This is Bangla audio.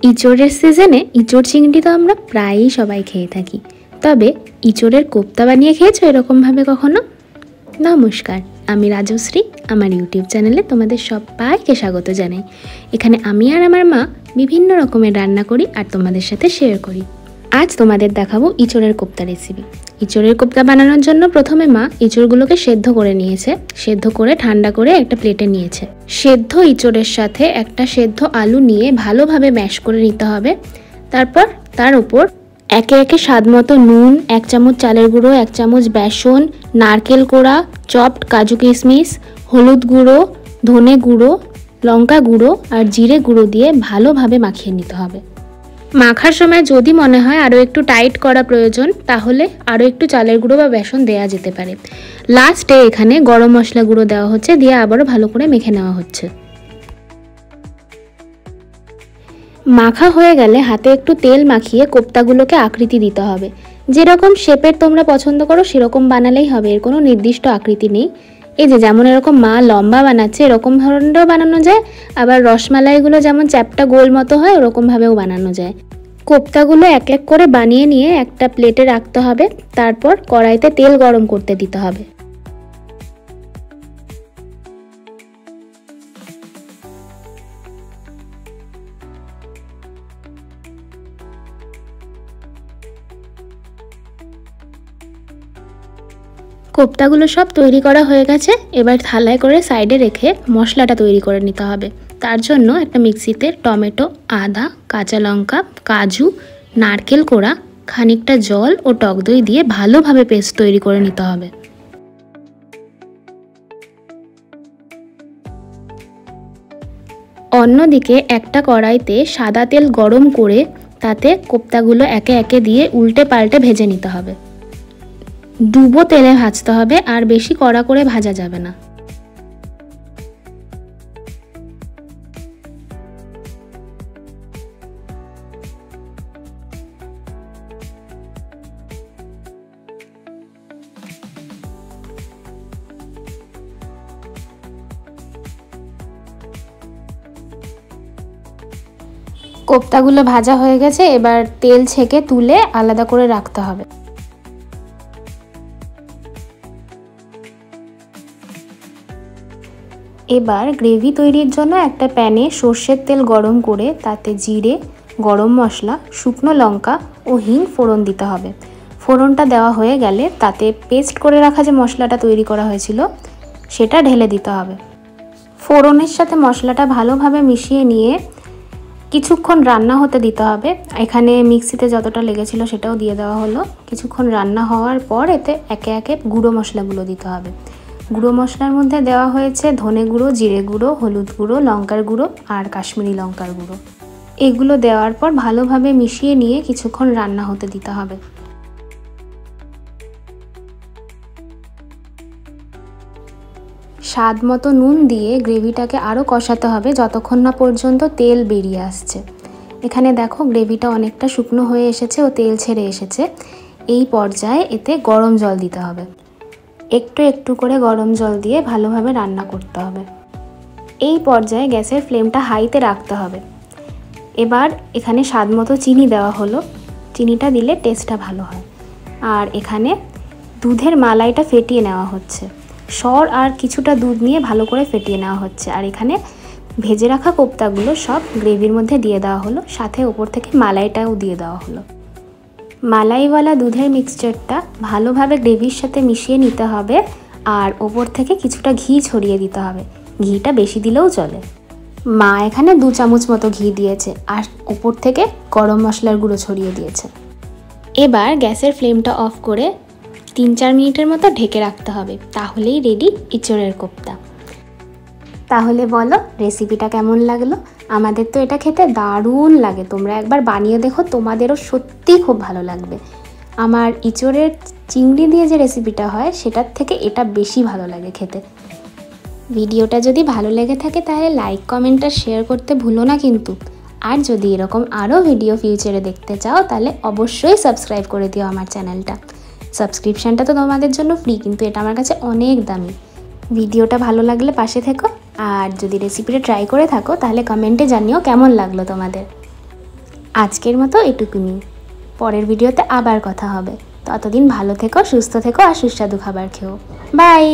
ইঁচড়ের সিজনে ইঁচড় চিংড়ি তো আমরা প্রায়ই সবাই খেয়ে থাকি, তবে ইঁচড়ের কোপ্তা বানিয়ে খেয়েছো এরকমভাবে কখনো? নমস্কার, আমি রাজশ্রী। আমার ইউটিউব চ্যানেলে তোমাদের সবাইকে স্বাগত জানাই। এখানে আমি আর আমার মা বিভিন্ন রকমের রান্না করি আর তোমাদের সাথে শেয়ার করি। আজ তোমাদের দেখাবো ইঁচড়ের কোপ্তা রেসিপি। ইঁচড়ের কোপ্তা বানানোর জন্য প্রথমে মা ইঁচড়গুলোকে সেদ্ধ করে নিয়েছে। সেদ্ধ করে ঠান্ডা করে একটা প্লেটে নিয়েছে। সেদ্ধ ইঁচড়ের সাথে একটা সেদ্ধ আলু নিয়ে ভালোভাবে ম্যাশ করে নিতে হবে। তারপর তার উপর একে একে স্বাদ মতো নুন, 1 চামচ চালের গুঁড়ো, 1 চামচ বেসন, নারকেল কোড়া, চপড কাজু কিশমিশ, হলুদ গুঁড়ো, ধনে গুঁড়ো, লঙ্কা গুঁড়ো আর জিরে গুঁড়ো দিয়ে ভালোভাবে মাখিয়ে নিতে হবে। মাখার সময় যদি মনে হয় আরও একটু টাইট করা প্রয়োজন, তাহলে আরও একটু চালের গুঁড়ো বা বেসন দেওয়া যেতে পারে। লাস্টে এখানে গরম মশলা গুঁড়ো দেওয়া হচ্ছে, দিয়ে আবারও ভালো করে মেখে নেওয়া হচ্ছে। মাখা হয়ে গেলে হাতে একটু তেল মাখিয়ে কোপ্তাগুলোকে আকৃতি দিতে হবে। যেরকম শেপের তোমরা পছন্দ করো সেরকম বানালেই হবে, এর কোনো নির্দিষ্ট আকৃতি নেই। এই যে যেমন এরকম মা লম্বা বানাচ্ছে এরকম ধরনেরও বানানো যায়, আবার রসমালাইগুলো যেমন চ্যাপটা গোল মতো হয় ওরকমভাবেও বানানো যায়। কোপ্তাগুলো এক এক করে বানিয়ে নিয়ে একটা প্লেটে রাখতে হবে। তারপর কড়াইতে তেল গরম করতে দিতে হবে। কোপ্তাগুলো সব তৈরি করা হয়ে গেছে। এবার থালায় করে সাইডে রেখে মশলাটা তৈরি করে নিতে হবে। তার জন্য একটা মিক্সিতে টমেটো, আদা, কাঁচা লঙ্কা, কাজু, নারকেল কোড়া, খানিকটা জল ও টক দই দিয়ে ভালোভাবে পেস্ট তৈরি করে নিতে হবে। অন্যদিকে একটা কড়াইতে সাদা তেল গরম করে তাতে কোপ্তাগুলো একে একে দিয়ে উল্টে পাল্টে ভেজে নিতে হবে। ডুবো তেলে ভাজতে হবে, আর বেশি কড়া করে ভাজা যাবে না। কোপ্তাগুলো ভাজা হয়ে গেছে, এবার তেল ছেঁকে তুলে আলাদা করে রাখতে হবে। এবার গ্রেভি তৈরির জন্য একটা প্যানে সর্ষের তেল গরম করে তাতে জিরে, গরম মশলা, শুকনো লঙ্কা ও হিং ফোড়ন দিতে হবে। ফোড়নটা দেওয়া হয়ে গেলে তাতে পেস্ট করে রাখা যে মশলাটা তৈরি করা হয়েছিল সেটা ঢেলে দিতে হবে। ফোড়নের সাথে মশলাটা ভালোভাবে মিশিয়ে নিয়ে কিছুক্ষণ রান্না হতে দিতে হবে। এখানে মিক্সিতে যতটা লেগেছিল সেটাও দিয়ে দেওয়া হলো। কিছুক্ষণ রান্না হওয়ার পর এতে একে একে গুঁড়ো মশলাগুলো দিতে হবে। গুঁড়ো মশলার মধ্যে দেওয়া হয়েছে ধনে গুঁড়ো, জিরে গুঁড়ো, হলুদ গুঁড়ো, লঙ্কার গুঁড়ো আর কাশ্মীরি লঙ্কার গুঁড়ো। এগুলো দেওয়ার পর ভালোভাবে মিশিয়ে নিয়ে কিছুক্ষণ রান্না হতে দিতে হবে। স্বাদ মতো নুন দিয়ে গ্রেভিটাকে আরও কষাতে হবে যতক্ষণ না পর্যন্ত তেল বেরিয়ে আসছে। এখানে দেখো গ্রেভিটা অনেকটা শুকনো হয়ে এসেছে ও তেল ছেড়ে এসেছে। এই পর্যায়ে এতে গরম জল দিতে হবে। একটু একটু করে গরম জল দিয়ে ভালোভাবে রান্না করতে হবে। এই পর্যায়ে গ্যাসের ফ্লেমটা হাইতে রাখতে হবে। এবার এখানে স্বাদ মতো চিনি দেওয়া হলো। চিনিটা দিলে টেস্টটা ভালো হয়। আর এখানে দুধের মালাইটা ফেটিয়ে নেওয়া হচ্ছে। সর আর কিছুটা দুধ নিয়ে ভালো করে ফেটিয়ে নেওয়া হচ্ছে। আর এখানে ভেজে রাখা কোপ্তাগুলো সব গ্রেভির মধ্যে দিয়ে দেওয়া হলো, সাথে ওপর থেকে মালাইটাও দিয়ে দেওয়া হলো। মালাইওয়ালা দুধের মিক্সচারটা ভালোভাবে গ্রেভির সাথে মিশিয়ে নিতে হবে, আর ওপর থেকে কিছুটা ঘি ছড়িয়ে দিতে হবে। ঘিটা বেশি দিলেও চলে। মা এখানে 2 চামচ মতো ঘি দিয়েছে, আর ওপর থেকে গরম মশলার গুঁড়ো ছড়িয়ে দিয়েছে। এবার গ্যাসের ফ্লেমটা অফ করে 3-4 মিনিটের মতো ঢেকে রাখতে হবে, তাহলেই রেডি ইঁচড়ের কোপ্তা। তাহলে বলো রেসিপিটা কেমন লাগলো? আমাদের তো এটা খেতে দারুণ লাগে। তোমরা একবার বানিয়ে দেখো, তোমাদেরও সত্যিই খুব ভালো লাগবে। আমার ইঁচড়ের চিংড়ি দিয়ে যে রেসিপিটা হয় সেটার থেকে এটা বেশি ভালো লাগে খেতে। ভিডিওটা যদি ভালো লেগে থাকে তাহলে লাইক, কমেন্ট আর শেয়ার করতে ভুলো না কিন্তু। আর যদি এরকম আরও ভিডিও ফিউচারে দেখতে চাও তাহলে অবশ্যই সাবস্ক্রাইব করে দিও আমার চ্যানেলটা। সাবস্ক্রিপশানটা তো তোমাদের জন্য ফ্রি, কিন্তু এটা আমার কাছে অনেক দামি। ভিডিওটা ভালো লাগলে পাশে থেকো, আর যদি রেসিপিটা ট্রাই করে থাকো তাহলে কমেন্টে জানিও কেমন লাগলো তোমাদের। আজকের মতো এটুকুনি, পরের ভিডিওতে আবার কথা হবে। ততদিন ভালো থেকো, সুস্থ থেকো আর সুস্বাদু খাবার খেও। বাই।